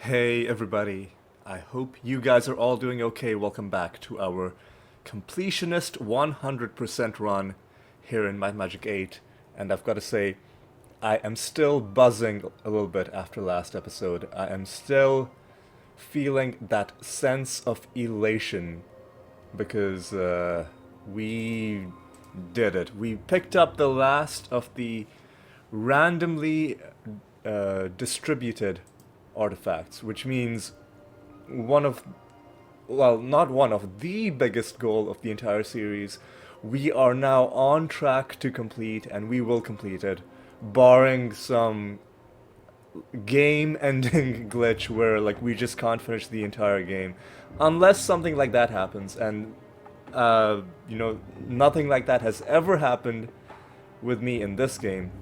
Hey everybody, I hope you guys are all doing okay. Welcome back to our completionist 100% run here in Might and Magic VIII. And I've got to say, I am still buzzing a little bit after last episode. I am still feeling that sense of elation because we did it. We picked up the last of the randomly distributed artifacts, which means one of, well, not one of, the biggest goal of the entire series. We are now on track to complete, and we will complete it, barring some game-ending glitch where, like, we just can't finish the entire game. Unless something like that happens, and, nothing like that has ever happened with me in this game.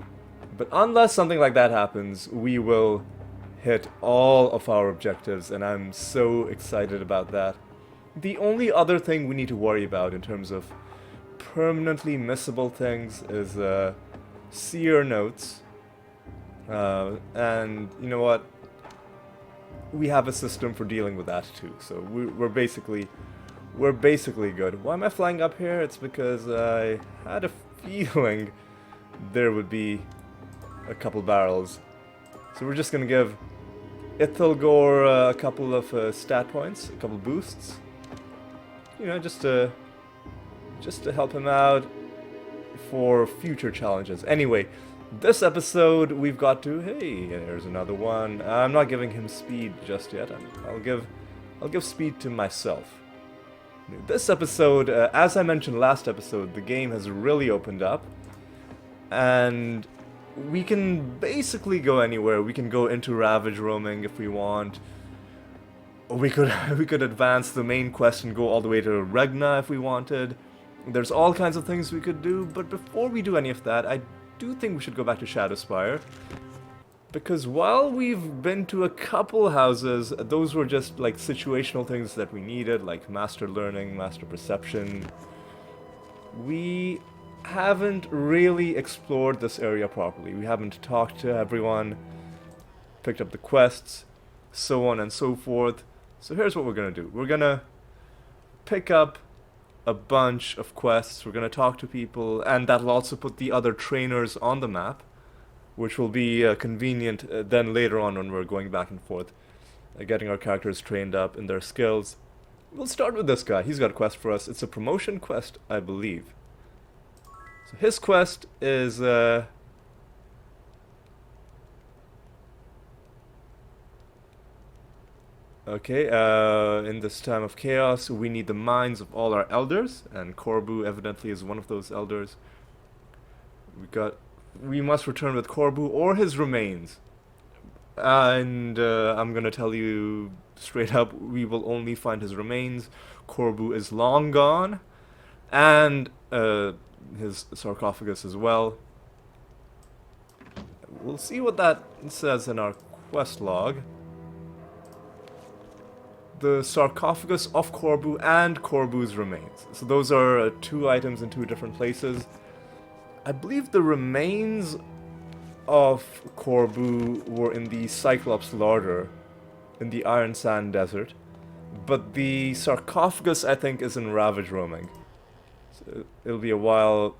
But unless something like that happens, we will hit all of our objectives, and I'm so excited about that. The only other thing we need to worry about in terms of permanently missable things is seer notes. And you know what? We have a system for dealing with that too. So we're basically good. Why am I flying up here? It's because I had a feeling there would be a couple barrels. So we're just gonna give Ithilgor a couple of stat points, a couple boosts. You know, just to help him out for future challenges. Anyway, this episode we've got to. Hey, there's another one. I'm not giving him speed just yet. I'll give speed to myself. This episode, as I mentioned last episode, the game has really opened up, and we can basically go anywhere. We can go into Ravage roaming if we want. We could we could advance the main quest and go all the way to Regna if we wanted. There's all kinds of things we could do, but before we do any of that, I do think we should go back to Shadowspire. Because while we've been to a couple houses, those were just like situational things that we needed, like Master Learning, Master Perception. We haven't really explored this area properly. We haven't talked to everyone, picked up the quests, so on and so forth. So here's what we're gonna do. We're gonna pick up a bunch of quests, we're gonna talk to people, and that'll also put the other trainers on the map, which will be convenient then later on when we're going back and forth, getting our characters trained up in their skills. We'll start with this guy. He's got a quest for us. It's a promotion quest, I believe. So his quest is okay, in this time of chaos, we need the minds of all our elders, and Corbu evidently is one of those elders. We must return with Corbu or his remains. And I'm gonna tell you straight up, we will only find his remains. Corbu is long gone, and his sarcophagus as well. We'll see what that says in our quest log. The sarcophagus of Corbu and Corbu's remains. So those are two items in two different places. I believe the remains of Corbu were in the Cyclops larder in the Iron Sand Desert, but the sarcophagus, I think, is in Ravage roaming. So it'll be a while,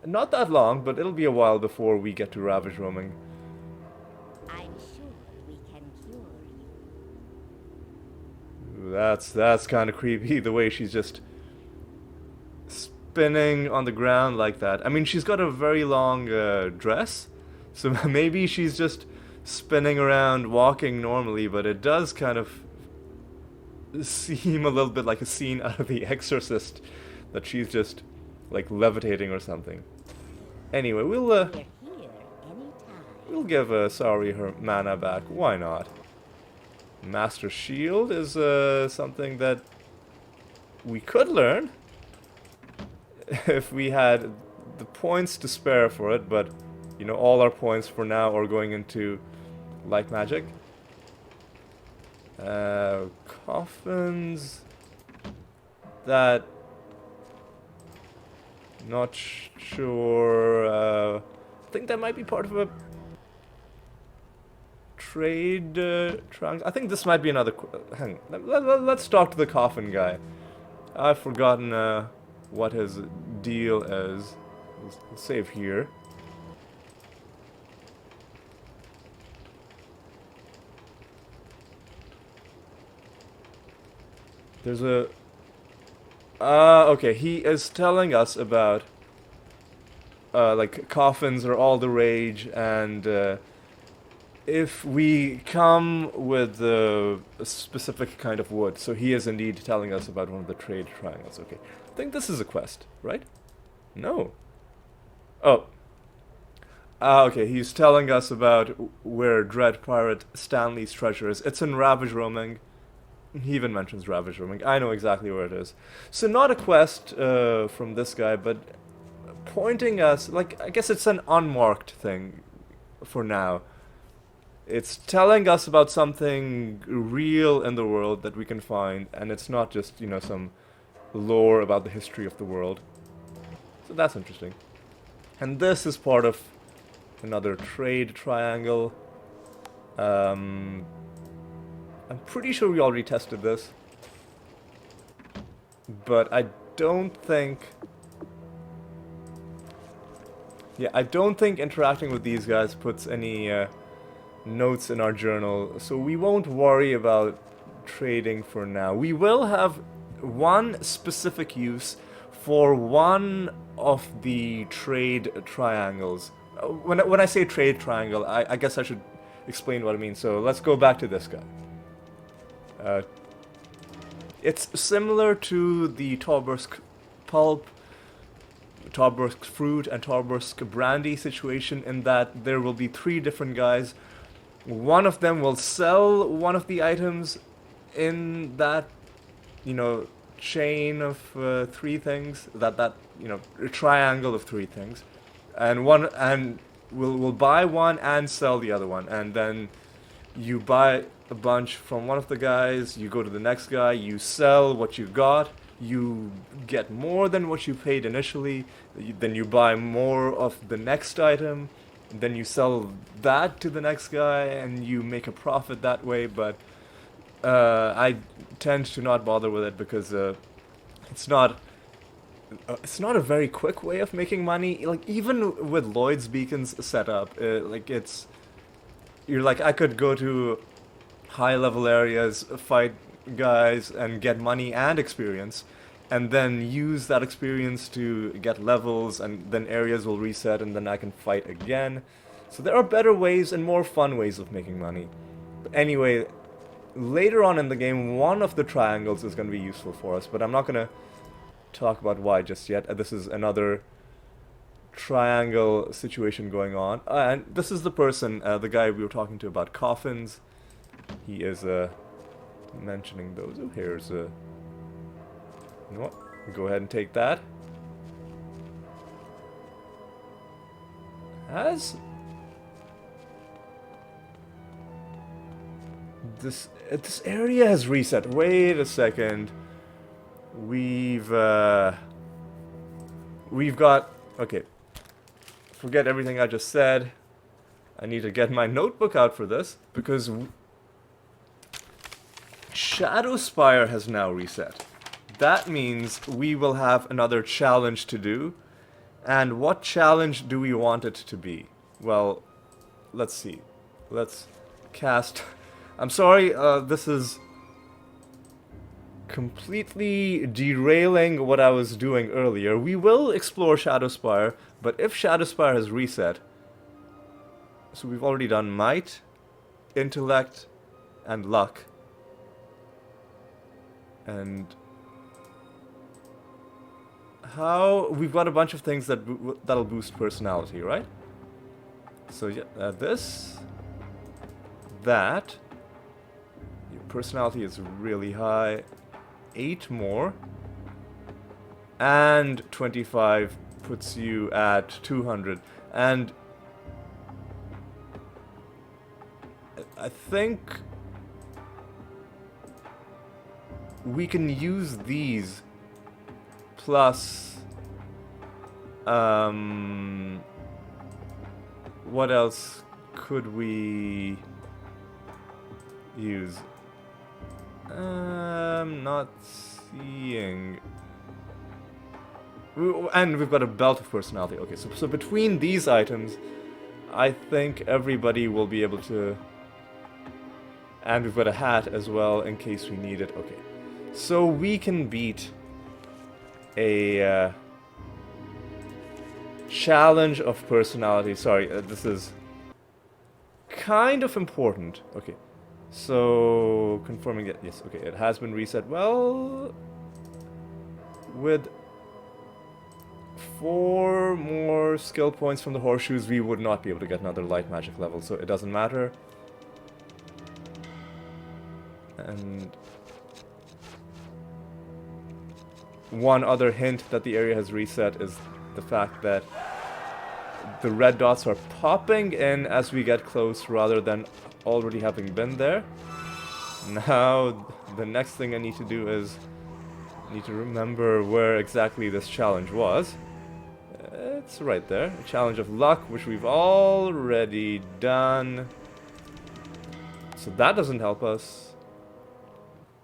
not that long, but it'll be a while before we get to Ravage roaming. I'm sure we can cure you. That's kind of creepy, the way she's just spinning on the ground like that. I mean, she's got a very long dress, so maybe she's just spinning around walking normally, but it does kind of seem a little bit like a scene out of The Exorcist, that she's just like levitating or something. Anyway, We're here anytime. we'll give Sari her mana back. Why not? Master Shield is something that we could learn if we had the points to spare for it, but you know, all our points for now are going into light magic. Coffins. That. Not sure. I think that might be part of a trade triangle. I think this might be another. Hang on. Let's talk to the coffin guy. I've forgotten what his deal is. We'll save here. There's a... okay, he is telling us about... like, coffins are all the rage, and if we come with a specific kind of wood, so he is indeed telling us about one of the trade triangles. Okay, I think this is a quest, right? No. Oh. Okay, he's telling us about where Dread Pirate Stanley's treasure is. It's in Ravage Roaming. He even mentions Ravage Roaming. I know exactly where it is. So not a quest from this guy, but pointing us, like, I guess it's an unmarked thing for now. It's telling us about something real in the world that we can find, and it's not just, you know, some lore about the history of the world. So that's interesting. And this is part of another trade triangle. I'm pretty sure we already tested this. But I don't think... yeah, I don't think interacting with these guys puts any notes in our journal, so we won't worry about trading for now. We will have one specific use for one of the trade triangles. When I say trade triangle, I guess I should explain what I mean. So let's go back to this guy. It's similar to the Torbursk pulp, Torbursk fruit, and Torbursk brandy situation in that there will be 3 different guys. One of them will sell one of the items in that, you know, chain of 3 things, that you know, a triangle of 3 things, and we'll buy one and sell the other one, and then you buy a bunch from one of the guys, you go to the next guy, you sell what you got, you get more than what you paid initially, then you buy more of the next item, then you sell that to the next guy, and you make a profit that way. But I tend to not bother with it because it's not a very quick way of making money. Like, even with Lloyd's beacons set up, like, you're like, I could go to high level areas, fight guys, and get money and experience, and then use that experience to get levels, and then areas will reset, and then I can fight again. So there are better ways and more fun ways of making money. But anyway, later on in the game, one of the triangles is going to be useful for us, but I'm not going to talk about why just yet. This is another triangle situation going on. And this is the person, the guy we were talking to about coffins. He is mentioning those. Oh, here's a... you know what? Go ahead and take that. This area has reset. Wait a second. We've got... okay. Forget everything I just said. I need to get my notebook out for this, because Shadowspire has now reset. That means we will have another challenge to do. And what challenge do we want it to be? Well, let's see. Let's cast... I'm sorry, this is completely derailing what I was doing earlier. We will explore Shadowspire, but if Shadowspire has reset... so we've already done Might, Intellect, and Luck. And... how... we've got a bunch of things that'll boost personality, right? So yeah, this... that... your personality is really high. 8 more. And 25 puts you at 200. And... I think... we can use these plus what else could we use? Not seeing. And we've got a belt of personality. Okay, so between these items, I think everybody will be able to... And we've got a hat as well in case we need it. Okay, so we can beat a challenge of personality. Sorry, this is kind of important. Okay, so confirming it. Yes, okay, it has been reset. Well, with 4 more skill points from the horseshoes, we would not be able to get another light magic level, so it doesn't matter. And one other hint that the area has reset is the fact that the red dots are popping in as we get close rather than already having been there. Now, the next thing I need to do is need to remember where exactly this challenge was. It's right there. A challenge of luck, which we've already done. So that doesn't help us.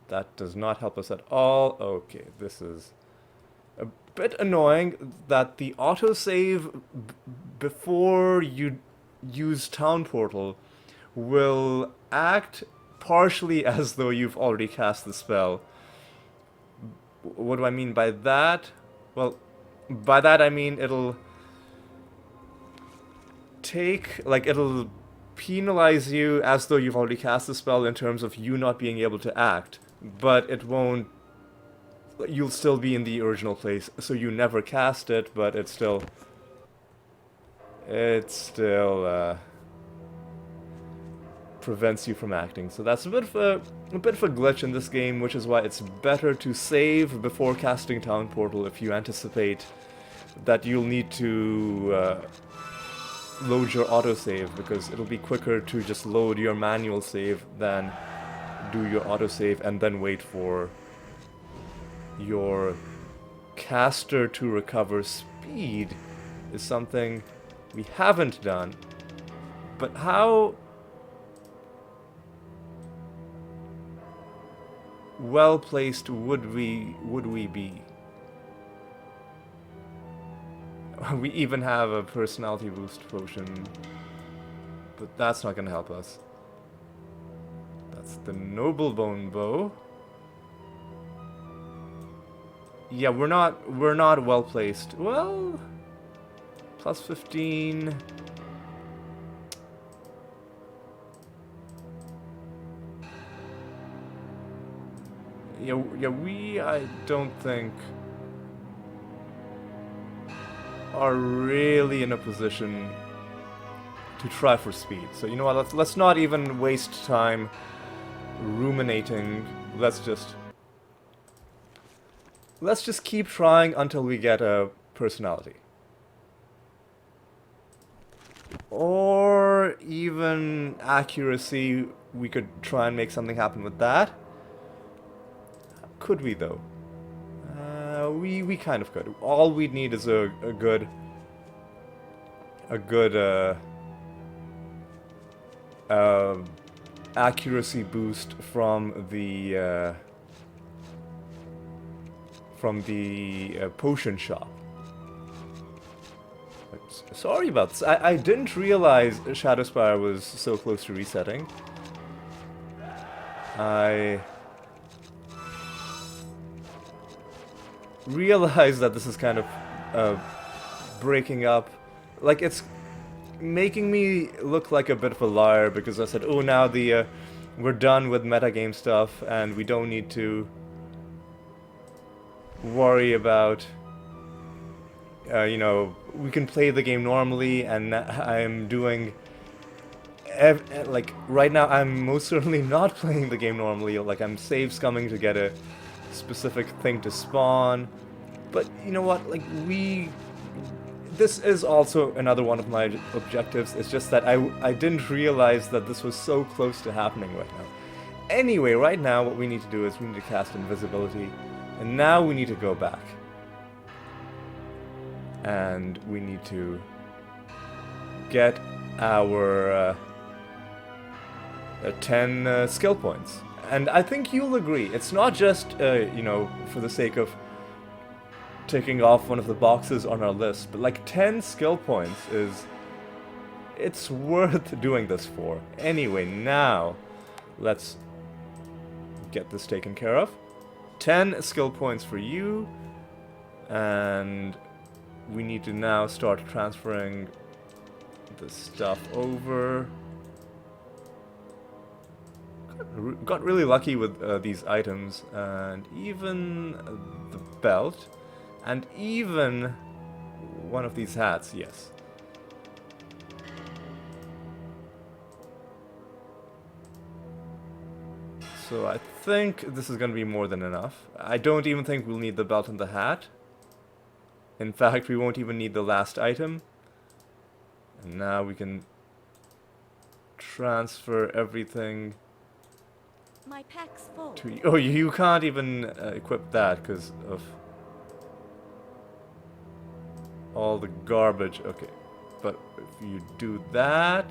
That does not help us at all. Okay, this is a bit annoying that the autosave before you use Town Portal will act partially as though you've already cast the spell. What do I mean by that? Well, by that I mean it'll it'll penalize you as though you've already cast the spell in terms of you not being able to act, but it won't... You'll still be in the original place, so you never cast it, but it's still... prevents you from acting. So that's a bit of a glitch in this game, which is why it's better to save before casting Town Portal if you anticipate that you'll need to load your autosave, because it'll be quicker to just load your manual save than do your autosave and then wait for your caster to recover. Speed is something we haven't done, but how well placed would we be? We even have a personality boost potion, but that's not gonna help us. That's the Noble Bone Bow. Yeah, we're not well placed. Well, plus 15. Yeah, I don't think are really in a position to try for speed. So you know what? Let's not even waste time ruminating. Let's just keep trying until we get a personality. Or even accuracy, we could try and make something happen with that. Could we though? We kind of could. All we'd need is a good accuracy boost from the potion shop. Sorry about this. I didn't realize Shadowspire was so close to resetting. I realize that this is kind of breaking up. Like, it's making me look like a bit of a liar because I said, oh, now we're done with metagame stuff and we don't need to worry about, you know, we can play the game normally, and I'm doing... like, right now I'm most certainly not playing the game normally. Like, I'm save scumming to get a specific thing to spawn. But you know what, like, this is also another one of my objectives. It's just that I didn't realize that this was so close to happening right now. Anyway, right now what we need to do is we need to cast invisibility, and now we need to go back and we need to get our 10 skill points. And I think you'll agree, it's not just, you know, for the sake of ticking off one of the boxes on our list, but like 10 skill points is... it's worth doing this for. Anyway, now, let's get this taken care of. 10 skill points for you, and we need to now start transferring the stuff over. Got really lucky with these items, and even the belt, and even one of these hats, yes. So I think this is going to be more than enough. I don't even think we'll need the belt and the hat. In fact, we won't even need the last item. And now we can transfer everything My pack's full. to you. Oh, you can't even equip that because of all the garbage. Okay, but if you do that...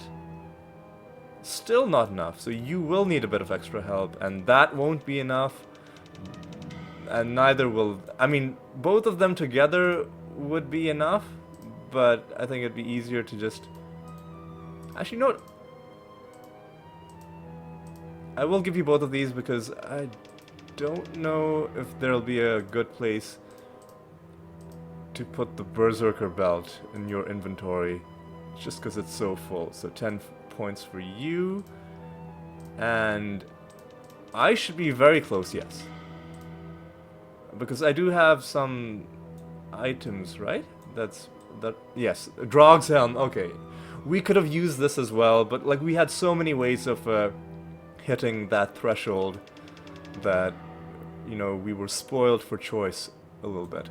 still not enough, so you will need a bit of extra help, and that won't be enough, and neither will... I mean, both of them together would be enough, but I think it'd be easier to just... actually, no. I will give you both of these because I don't know if there'll be a good place to put the Berserker belt in your inventory, just because it's so full. So 10 points for you, and I should be very close, yes, because I do have some items, right? Yes, Drog's Helm. Okay, we could have used this as well, but like we had so many ways of hitting that threshold that, you know, we were spoiled for choice a little bit.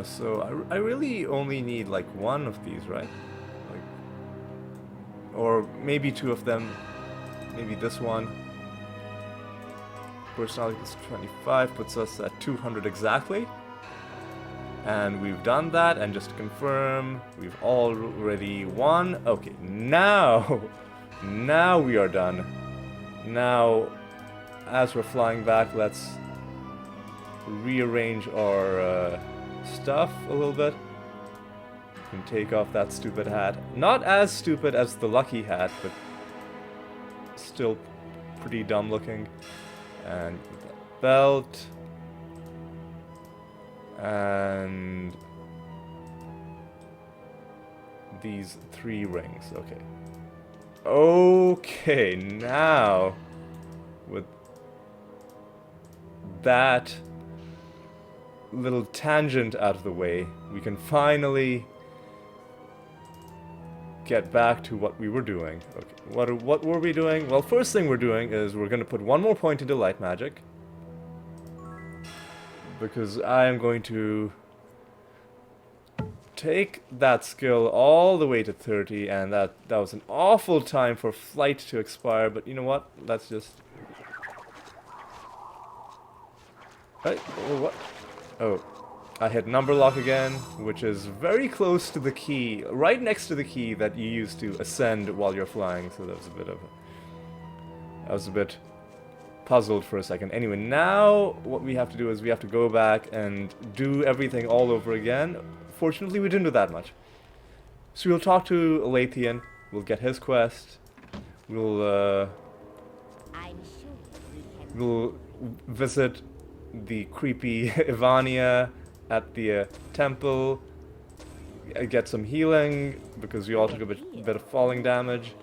So I really only need like one of these, right? Or maybe two of them. Maybe this one. Personality is 25, puts us at 200 exactly. And we've done that, and just to confirm, we've already won. Okay, now we are done. Now, as we're flying back, let's rearrange our stuff a little bit. And take off that stupid hat. Not as stupid as the lucky hat, but still pretty dumb looking. And that belt. And these 3 rings. Okay. Okay, now with that little tangent out of the way, we can finally get back to what we were doing. Okay, what were we doing? Well, first thing we're doing is we're going to put 1 more point into light magic, because I am going to take that skill all the way to 30, and that was an awful time for flight to expire, but you know what? Let's just... Right? Oh, what? Oh. I hit number lock again, which is very close to the key, right next to the key that you use to ascend while you're flying, so that was a bit of I was a bit puzzled for a second. Anyway, now what we have to do is we have to go back and do everything all over again. Fortunately, we didn't do that much. So we'll talk to Lathian, we'll get his quest, we'll visit the creepy Ivania at the temple, get some healing, because we all took a bit of falling damage,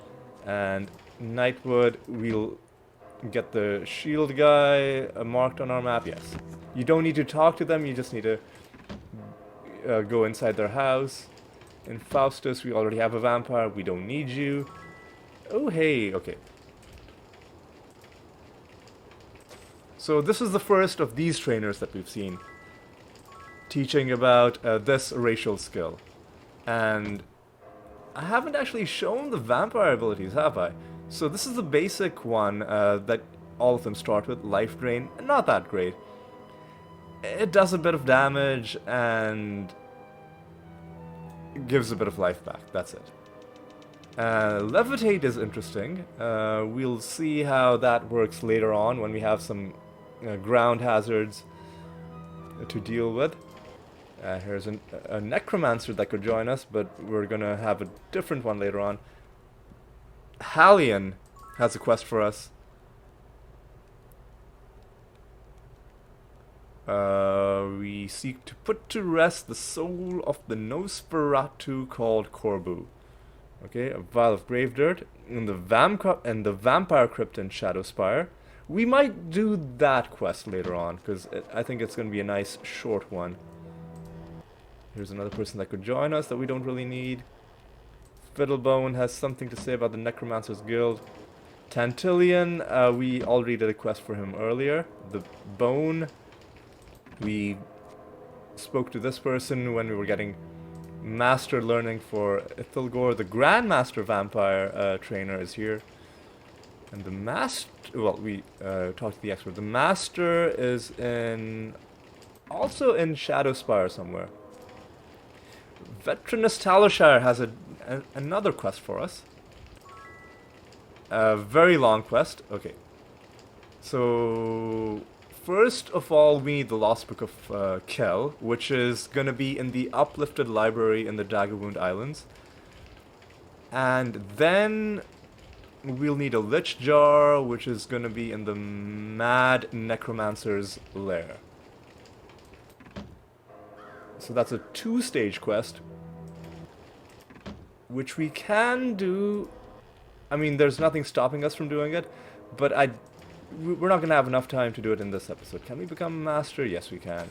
and Nightwood, we'll get the shield guy marked on our map, yes. You don't need to talk to them, you just need to go inside their house. In Faustus, we already have a vampire, we don't need you. Oh hey, okay. So this is the first of these trainers that we've seen, teaching about this racial skill. And I haven't actually shown the vampire abilities, have I? So this is the basic one that all of them start with, Life Drain. Not that great. It does a bit of damage and gives a bit of life back, that's it. Levitate is interesting. We'll see how that works later on when we have some ground hazards to deal with. Here's a necromancer that could join us, but we're gonna have a different one later on. Hallion has a quest for us. We seek to put to rest the soul of the Nosferatu called Corbu. Okay, a vial of grave dirt in the vampire crypt in Shadowspire. We might do that quest later on because I think it's going to be a nice short one. Here's another person that could join us that we don't really need. Fiddlebone has something to say about the Necromancer's Guild. Tantillion, we already did a quest for him earlier. The Bone, we spoke to this person when we were getting Master learning for Ithilgor. The Grandmaster Vampire trainer is here. And the Master, well, we talked to the expert. The Master is also in Shadowspire somewhere. Veterinus Talishire has another quest for us. A very long quest. Okay. So, first of all, we need the Lost Book of Kel, which is going to be in the Uplifted Library in the Daggerwound Islands. And then we'll need a Lich Jar, which is going to be in the Mad Necromancer's Lair. So that's a 2-stage quest, which we can do. I mean, there's nothing stopping us from doing it, but we're not going to have enough time to do it in this episode. Can we become Master? Yes, we can.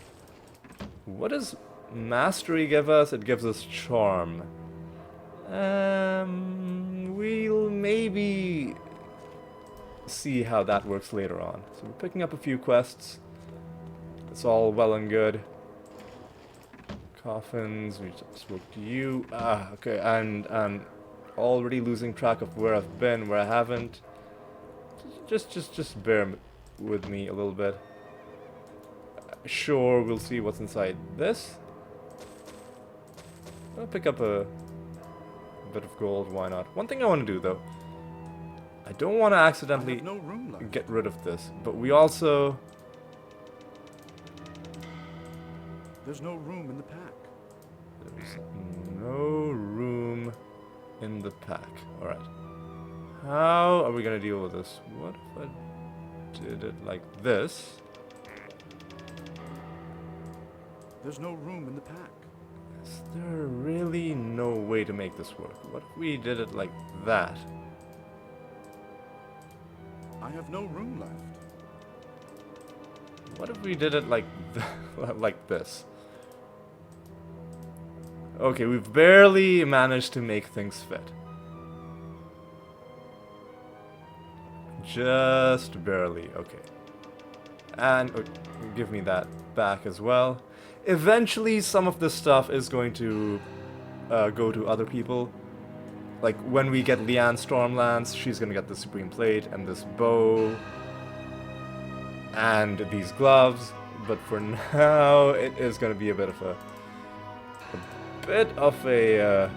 What does Mastery give us? It gives us Charm. We'll maybe see how that works later on. So we're picking up a few quests. It's all well and good. Coffins, we spoke to you. Okay, and I'm already losing track of where I've been, where I haven't. Just bear with me a little bit. Sure, we'll see what's inside this. I'll pick up a bit of gold, why not? One thing I want to do, though. I don't want to accidentally get rid of this, but we also... There's no room in the pack. There's no room in the pack. Alright. How are we going to deal with this? What if I did it like this? There's no room in the pack. Is there really no way to make this work? What if we did it like that? I have no room left. What if we did it like like this? Okay, we've barely managed to make things fit. Just barely, okay. And give me that back as well. Eventually, some of this stuff is going to go to other people. Like, when we get Leanne Stormlance, she's gonna get the Supreme Plate and this bow. And these gloves. But for now, it is gonna be a bit of a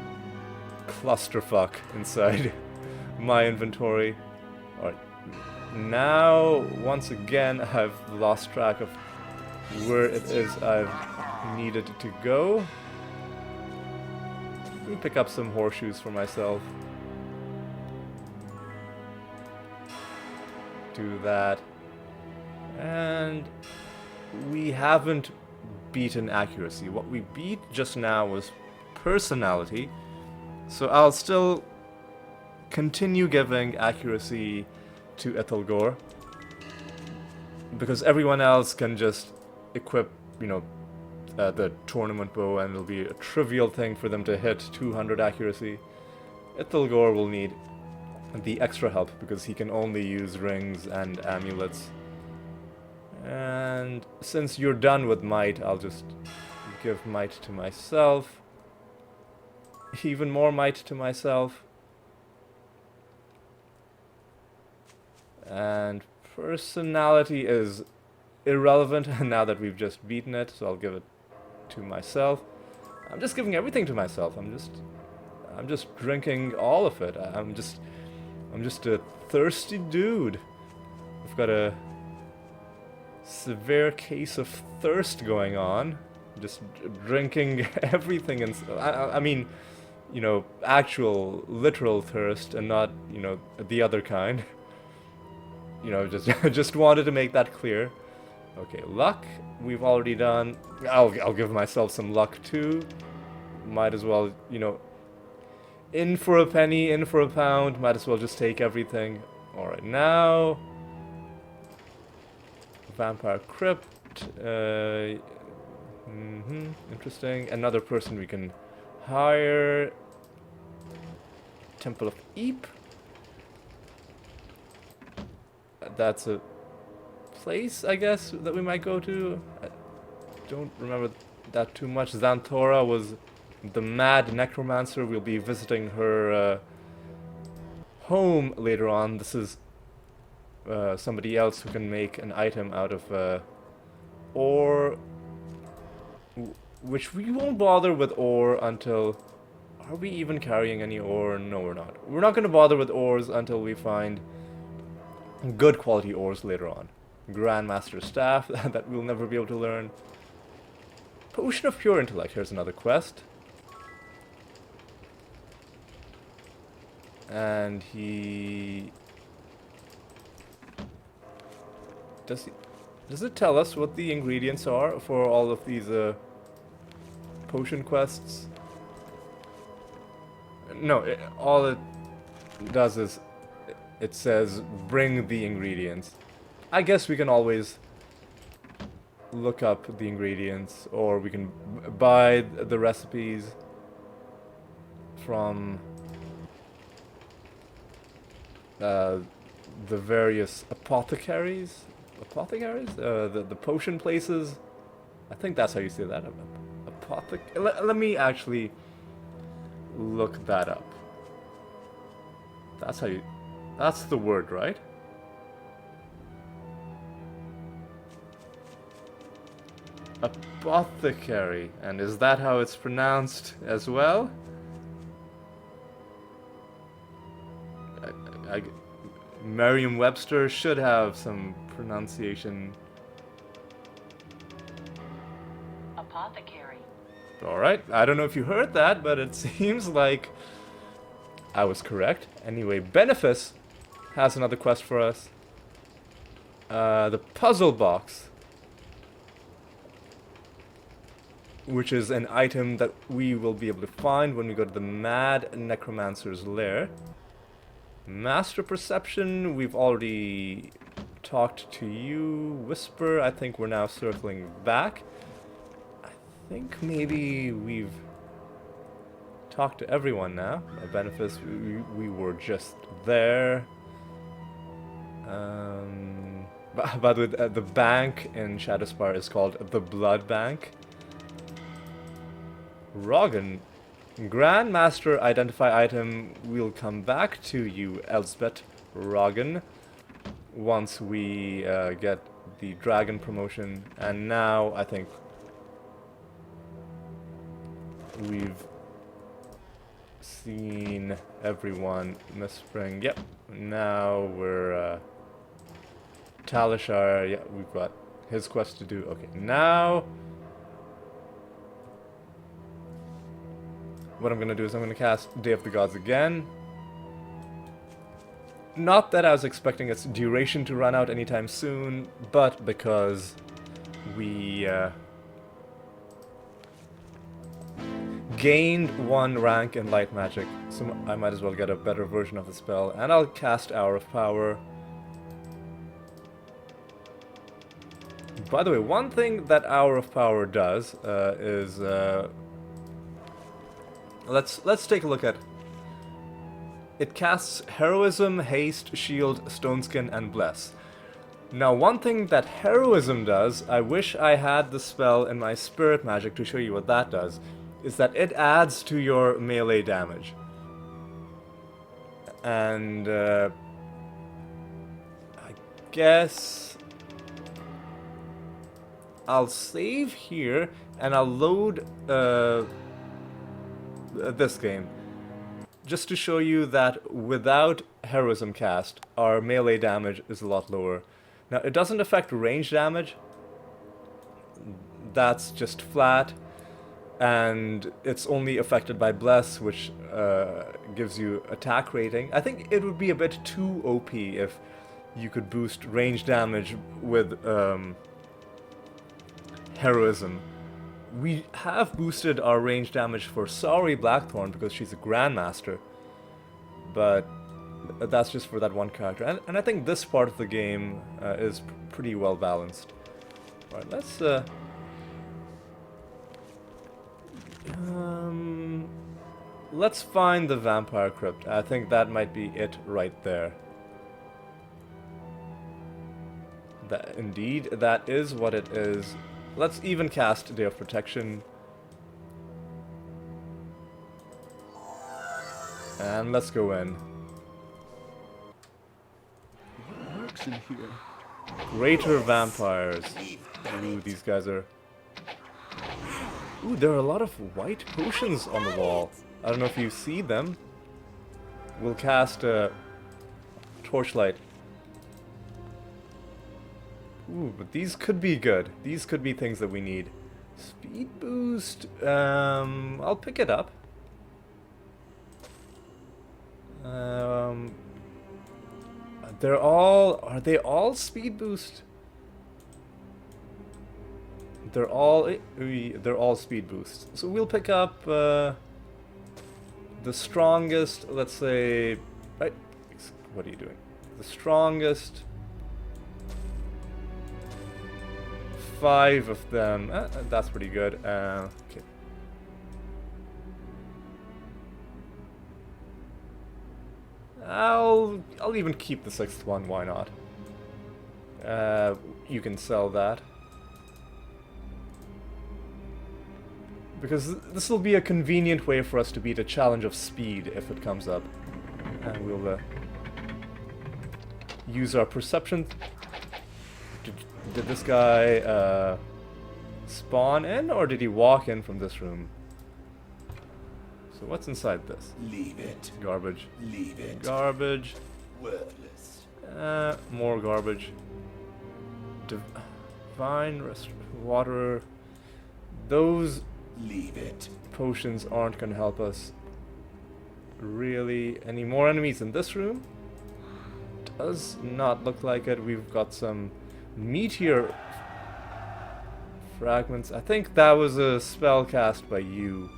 clusterfuck inside my inventory. Alright. Now, once again, I've lost track of where it is I've needed to go. Let me pick up some horseshoes for myself. Do that. And we haven't beaten accuracy. What we beat just now was personality. So I'll still continue giving accuracy to Ithilgor, because everyone else can just equip, you know, the tournament bow, and it'll be a trivial thing for them to hit 200 accuracy. Ithilgor will need the extra help because he can only use rings and amulets. And since you're done with might, I'll just give might to myself. Even more might to myself. And personality is irrelevant now that we've just beaten it, so I'll give it to myself. I'm just giving everything to myself. I'm just drinking all of it. I'm just a thirsty dude. I've got a severe case of thirst going on. Just drinking everything, and I mean, you know, actual literal thirst, and not, you know, the other kind. You know, just just wanted to make that clear. Okay, luck we've already done. I'll give myself some luck too. Might as well, you know, in for a penny, in for a pound. Might as well just take everything. All right, now Vampire Crypt. Interesting. Another person we can hire. Temple of Eep. That's a place, I guess, that we might go to. I don't remember that too much. Xanthora was the mad necromancer. We'll be visiting her home later on. This is somebody else who can make an item out of ore, which we won't bother with ore until... Are we even carrying any ore? No, we're not. We're not going to bother with ores until we find good quality ores later on. Grandmaster Staff, that we'll never be able to learn. Potion of Pure Intellect, here's another quest. And he... Does it tell us what the ingredients are for all of these potion quests? No, all it does is it says bring the ingredients. I guess we can always look up the ingredients, or we can buy the recipes from the various apothecaries. The potion places. I think that's how you say that. Let me actually look that up. That's how you... That's the word, right? Apothecary. And is that how it's pronounced as well? Merriam-Webster should have some pronunciation. Apothecary. Alright, I don't know if you heard that, but it seems like I was correct. Anyway, Benefice has another quest for us. The puzzle box, which is an item that we will be able to find when we go to the Mad Necromancer's lair. Master Perception, we've already talked to you. Whisper, I think we're now circling back. I think maybe we've talked to everyone now. Benefice, we were just there. By the way, the bank in Shadowspire is called the Blood Bank. Roggen, Grandmaster identify item. We'll come back to you, Elsbeth Roggen, once we get the dragon promotion. And now I think we've seen everyone. Miss Spring, yep. Now we're Talishar, yeah, we've got his quest to do. Okay, now what I'm going to do is I'm going to cast Day of the Gods again. Not that I was expecting its duration to run out anytime soon, but because we gained 1 rank in light magic, so I might as well get a better version of the spell. And I'll cast Hour of Power. By the way, one thing that Hour of Power does is... Let's take a look at... It casts Heroism, Haste, Shield, Stoneskin, and Bless. Now, one thing that Heroism does, I wish I had the spell in my Spirit Magic to show you what that does, is that it adds to your melee damage. And, I guess... I'll save here, and I'll load, this game. just to show you that without Heroism cast, our melee damage is a lot lower. Now, it doesn't affect range damage. That's just flat. And it's only affected by Bless, which gives you attack rating. I think it would be a bit too OP if you could boost range damage with Heroism. We have boosted our range damage for Saori Blackthorn because she's a Grandmaster, but that's just for that one character. And I think this part of the game is pretty well balanced. Alright, let's find the Vampire Crypt. I think that might be it right there. Indeed, that is what it is. Let's even cast Day of Protection. And let's go in. What works in here? Greater vampires. Ooh, these guys are... Ooh, there are a lot of white potions on the wall. I don't know if you see them. We'll cast Torchlight. Ooh, but these could be good. These could be things that we need. Speed boost. I'll pick it up. Are they all speed boost? They're all speed boosts. So we'll pick up the strongest, let's say, right? What are you doing? The strongest 5 of them. That's pretty good. Okay. I'll even keep the 6th one. Why not? You can sell that. Because this will be a convenient way for us to beat a challenge of speed if it comes up. And we'll use our perception. Did this guy spawn in, or did he walk in from this room? So what's inside this? Leave it. Garbage. Leave it. Garbage. Worthless. More garbage. Divine water. Those Leave it. potions aren't going to help us. Really? Any more enemies in this room? Does not look like it. We've got some meteor fragments. I think that was a spell cast by you.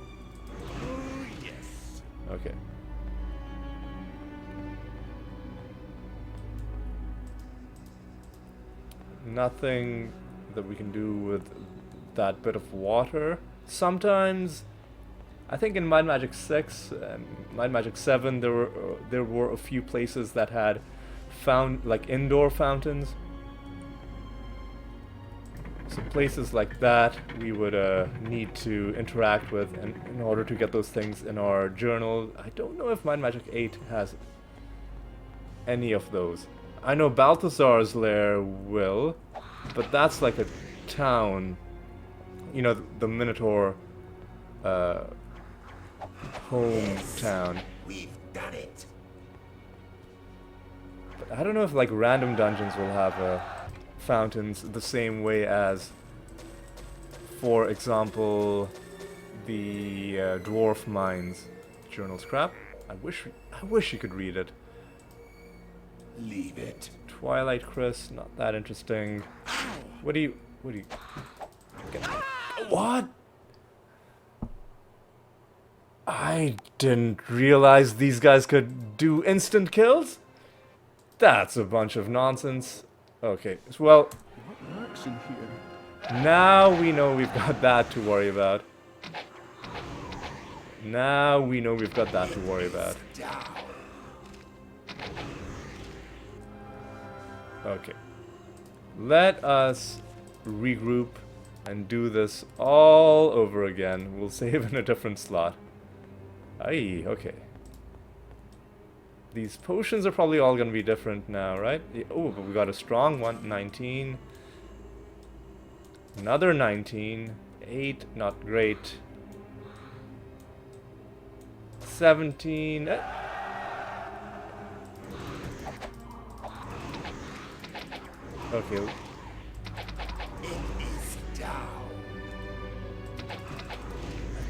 Oh, yes. Okay. Nothing that we can do with that bit of water. Sometimes, I think in Might and Magic VI and Might and Magic VII, there were a few places that had like indoor fountains. So places like that we would need to interact with in order to get those things in our journal. I don't know if Might and Magic VIII has any of those. I know Balthazar's lair will, but that's like a town. You know, the Minotaur hometown. We've done it. But I don't know if like random dungeons will have fountains the same way as, for example, the dwarf mines journal scrap. I wish you could read it. Leave it. Twilight Chris, not that interesting. What do you get? What? I didn't realize these guys could do instant kills? That's a bunch of nonsense. Okay, well, What works in here? now we know we've got that to worry about. Now we know we've got that to worry about. Down. Okay. Let us regroup and do this all over again. We'll save in a different slot. Aye, okay. These potions are probably all going to be different now, right? Oh, but we got a strong one. 19. Another 19. 8, not great. 17. Okay. It is down.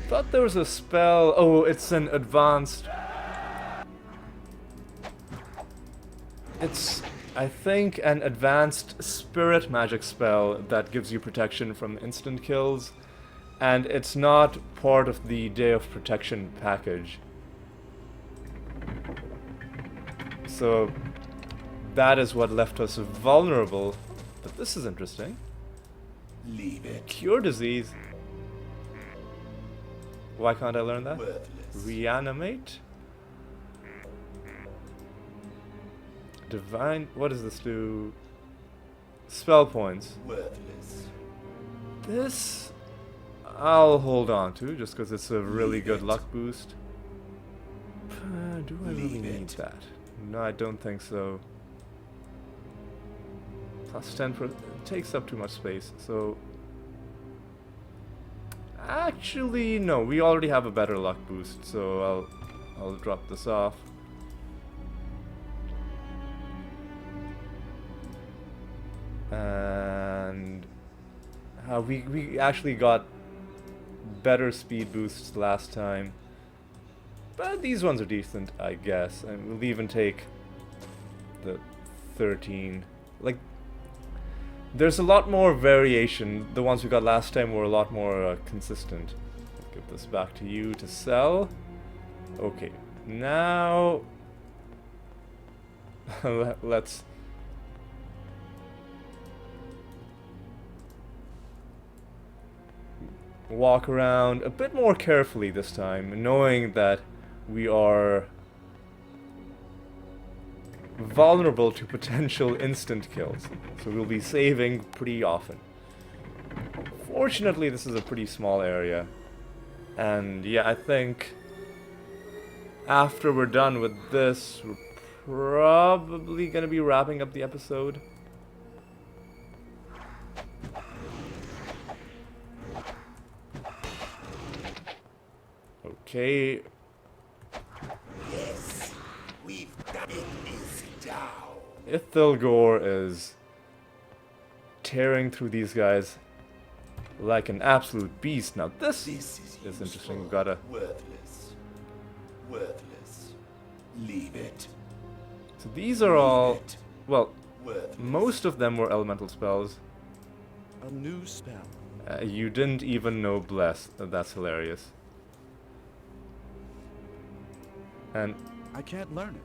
Thought there was a spell. Oh, it's an advanced. It's, I think, an advanced spirit magic spell that gives you protection from instant kills, and it's not part of the Day of Protection package. So that is what left us vulnerable. But this is interesting. Leave it. Cure disease. Why can't I learn that? Worthless. Reanimate. Divine. What does this do? Spell points. Worthless. This I'll hold on to just because it's a really Leave good it. luck boost. Do I really Leave need it. that? No, I don't think so. Plus 10 it takes up too much space. So actually, no. We already have a better luck boost, so I'll drop this off. And we actually got better speed boosts last time, but these ones are decent, I guess. And we'll even take the 13. Like, there's a lot more variation. The ones we got last time were a lot more consistent. I'll give this back to you to sell. Okay, now let's walk around a bit more carefully this time, knowing that we are vulnerable to potential instant kills. So we'll be saving pretty often. Fortunately, this is a pretty small area. And yeah, I think after we're done with this, we're probably gonna be wrapping up the episode. Okay. Yes. We've done it. Is down. Ithilgor is tearing through these guys like an absolute beast. Now this This is interesting. useful. We've gotta. Worthless. Worthless. Leave it. So these are all. Leave it. Well, Worthless. most of them were elemental spells. A new spell. You didn't even know Bless. That's hilarious. And I can't learn it.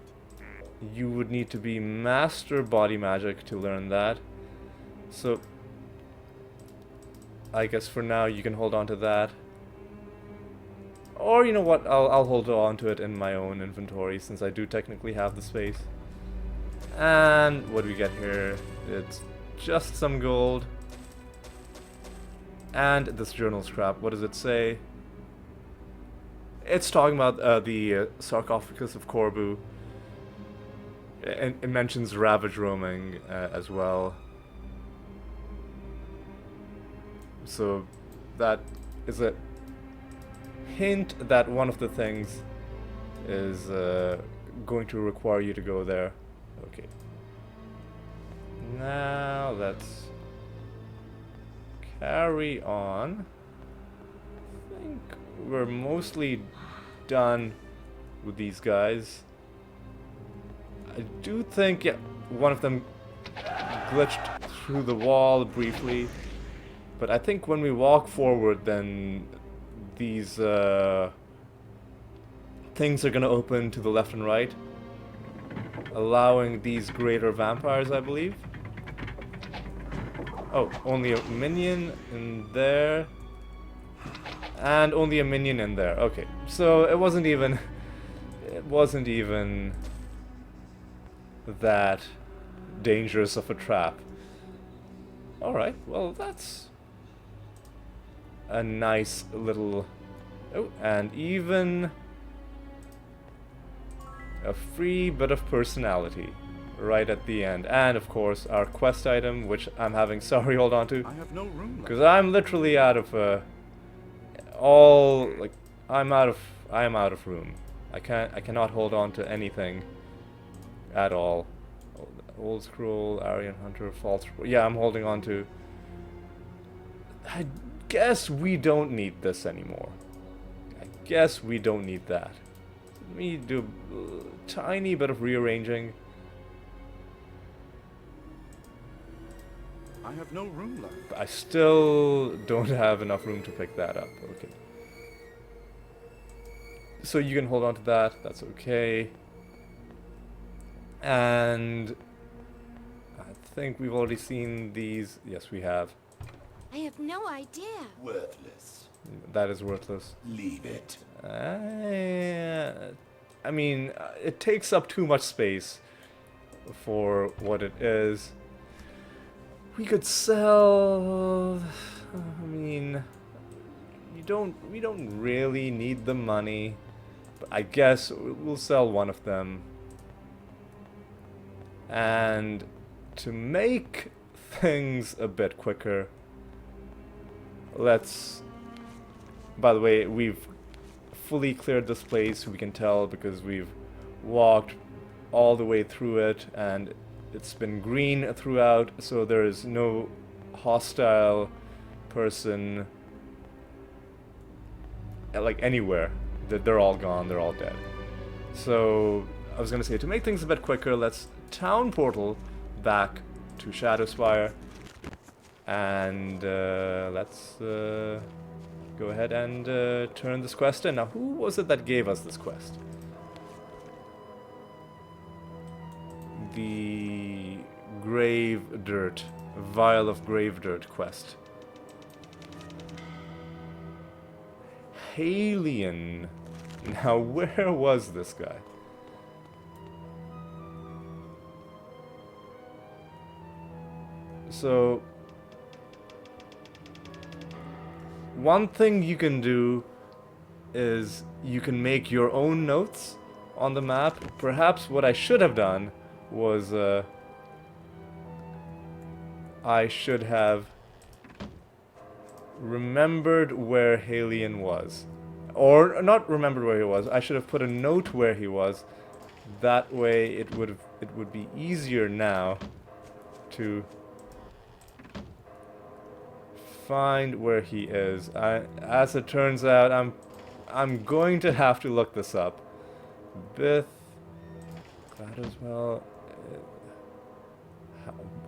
you would need to be Master Body Magic to learn that. So I guess for now you can hold on to that. Or you know what, I'll hold on to it in my own inventory since I do technically have the space. And what do we get here? It's just some gold. And this journal scrap, what does it say? It's talking about the sarcophagus of Corbu. It mentions ravage roaming as well. So that is a hint that one of the things is going to require you to go there. Okay. Now let's carry on. I think we're mostly done with these guys. I do think, yeah, one of them glitched through the wall briefly, but I think when we walk forward, then these things are gonna open to the left and right, allowing these greater vampires, I believe. Oh, only a minion in there. And only a minion in there. Okay, so it wasn't even that dangerous of a trap. Alright, well that's a nice little... Oh, and even a free bit of personality right at the end. And of course our quest item, which I'm having sorry hold on to, I have no room left. because I'm literally out of I am out of room. I cannot hold on to anything at all. Old Scroll, Aryan Hunter, False. Yeah, I'm holding on to. I guess we don't need this anymore. I guess we don't need that. Let me do a tiny bit of rearranging. I have no room left. I still don't have enough room to pick that up. Okay. So you can hold on to that. That's okay. And I think we've already seen these. Yes, we have. I have no idea. Worthless. That is worthless. Leave it. I mean, it takes up too much space for what it is. We could sell. I mean, we don't really need the money, but I guess we'll sell one of them. And to make things a bit quicker, let's. By the way, we've fully cleared this place. We can tell because we've walked all the way through it, and it's been green throughout, so there is no hostile person like anywhere. They're all gone, they're all dead. So I was gonna say, to make things a bit quicker, let's town portal back to Shadowspire, and let's go ahead and turn this quest in. Now, who was it that gave us this quest? The grave dirt, vial of grave dirt quest. Halion. Now, where was this guy? So, one thing you can do is you can make your own notes on the map. Perhaps what I should have done was I should have remembered where Halion was. Or not remembered where he was. I should have put a note where he was. That way it would be easier now to find where he is. As it turns out, I'm going to have to look this up. Bith Gladwell.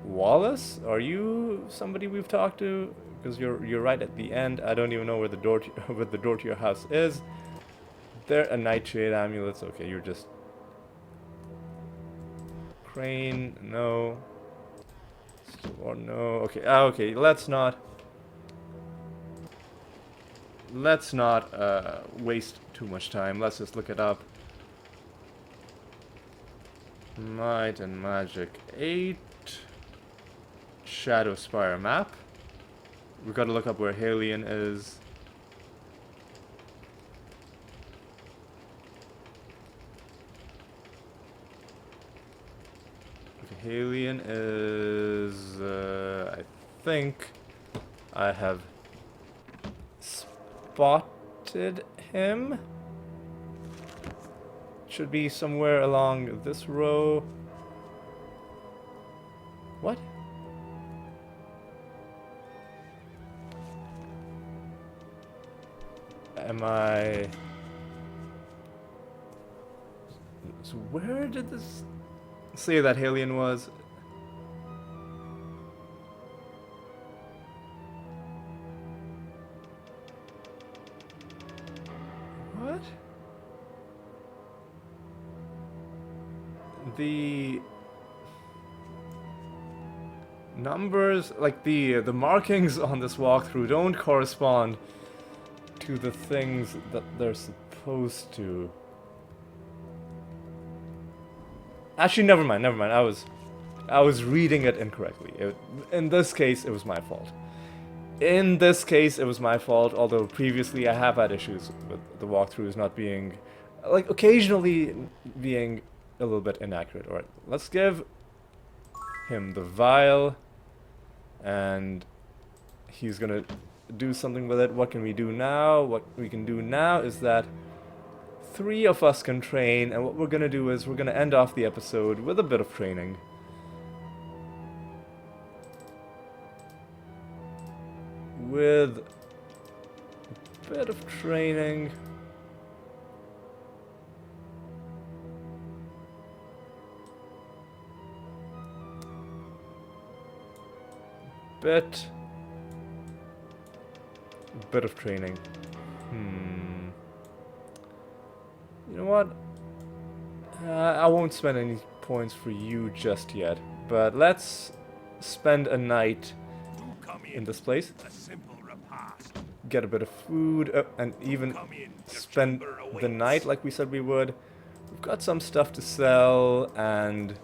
Wallace, are you somebody we've talked to? Because you're right at the end. I don't even know where the door to your house is. There, a nightshade amulets. Okay, you're just Crane. No. Or no. Okay. Okay. Let's not waste too much time. Let's just look it up. Might and Magic VIII. Shadowspire map. We've got to look up where Halion is. Okay, Halion is... I think I have spotted him. Should be somewhere along this row. What? Am I... So where did this say that Halion was? What? The numbers, like the markings on this walkthrough don't correspond to the things that they're supposed to. Actually, never mind. I was reading it incorrectly. In this case, it was my fault. In this case, it was my fault, although previously I have had issues with the walkthroughs not being, like, occasionally being a little bit inaccurate. Alright, let's give him the vial, and he's gonna do something with it. What can we do now? What we can do now is that 3 of us can train, and what we're gonna do is we're gonna end off the episode with a bit of training. With a bit of training. Bit of training. You know what? I won't spend any points for you just yet, but let's spend a night in this place. A simple repast. Get a bit of food, and even spend the night like we said we would. We've got some stuff to sell, and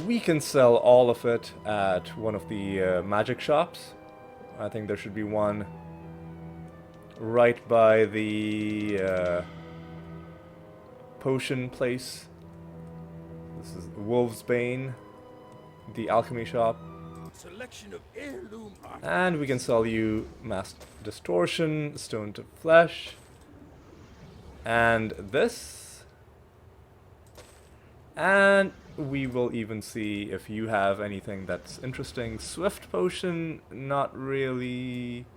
we can sell all of it at one of the magic shops. I think there should be one right by the potion place. This is Wolf's Bane, the alchemy shop. Selection of heirloom art. And we can sell you Mass Distortion, Stone to Flesh, and this. And we will even see if you have anything that's interesting. Swift Potion, not really.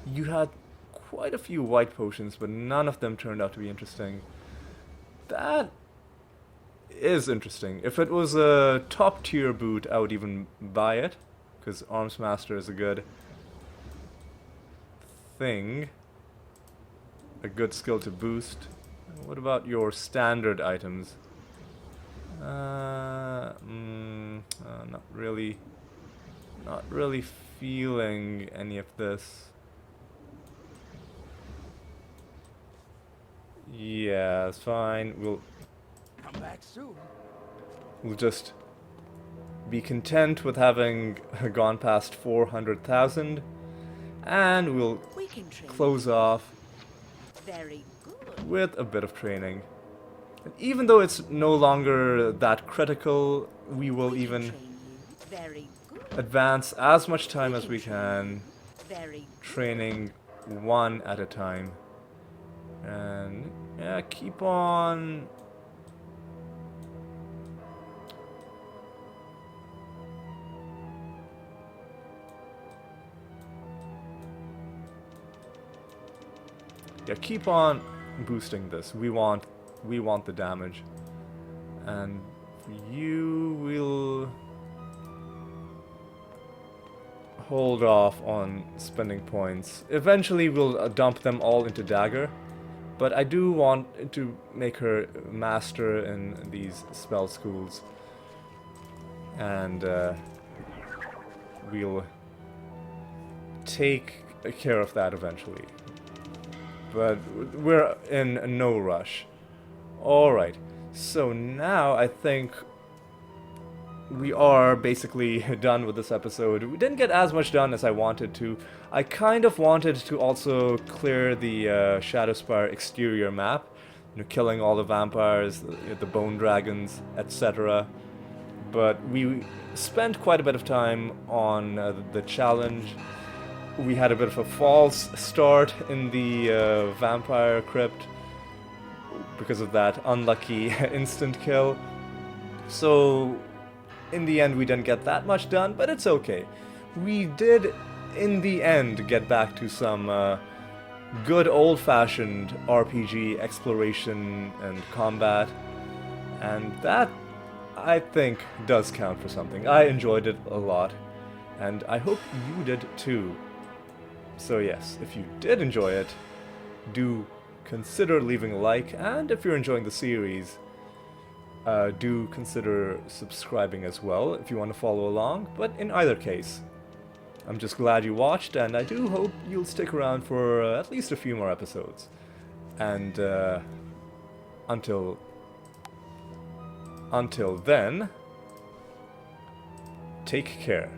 You had quite a few white potions, but none of them turned out to be interesting. That is interesting. If it was a top tier boot, I would even buy it, because Arms Master is a good thing, a good skill to boost. What about your standard items? Not really feeling any of this. Yeah, it's fine. Come back soon. We'll just be content with having gone past 400,000, and we'll We can train. close off Very good. with a bit of training. And even though it's no longer that critical, we will We can even train you. Very good. advance as much time as we can, Very training one at a time. And yeah, keep on. Yeah, keep on boosting this. We want the damage. And for you, we'll hold off on spending points. Eventually we'll dump them all into Dagger, but I do want to make her master in these spell schools, and we'll take care of that eventually. But we're in no rush. Alright, so now I think we are basically done with this episode. We didn't get as much done as I wanted to. I kind of wanted to also clear the Shadowspire exterior map, you know, killing all the vampires, the bone dragons, etc. But we spent quite a bit of time on the challenge. We had a bit of a false start in the vampire crypt because of that unlucky instant kill. So in the end we didn't get that much done, but it's okay. We did in the end get back to some good old-fashioned RPG exploration and combat, and that I think does count for something. I enjoyed it a lot, and I hope you did too. So yes, if you did enjoy it, do consider leaving a like, and if you're enjoying the series, do consider subscribing as well if you want to follow along. But in either case, I'm just glad you watched, and I do hope you'll stick around for at least a few more episodes. And until then, take care.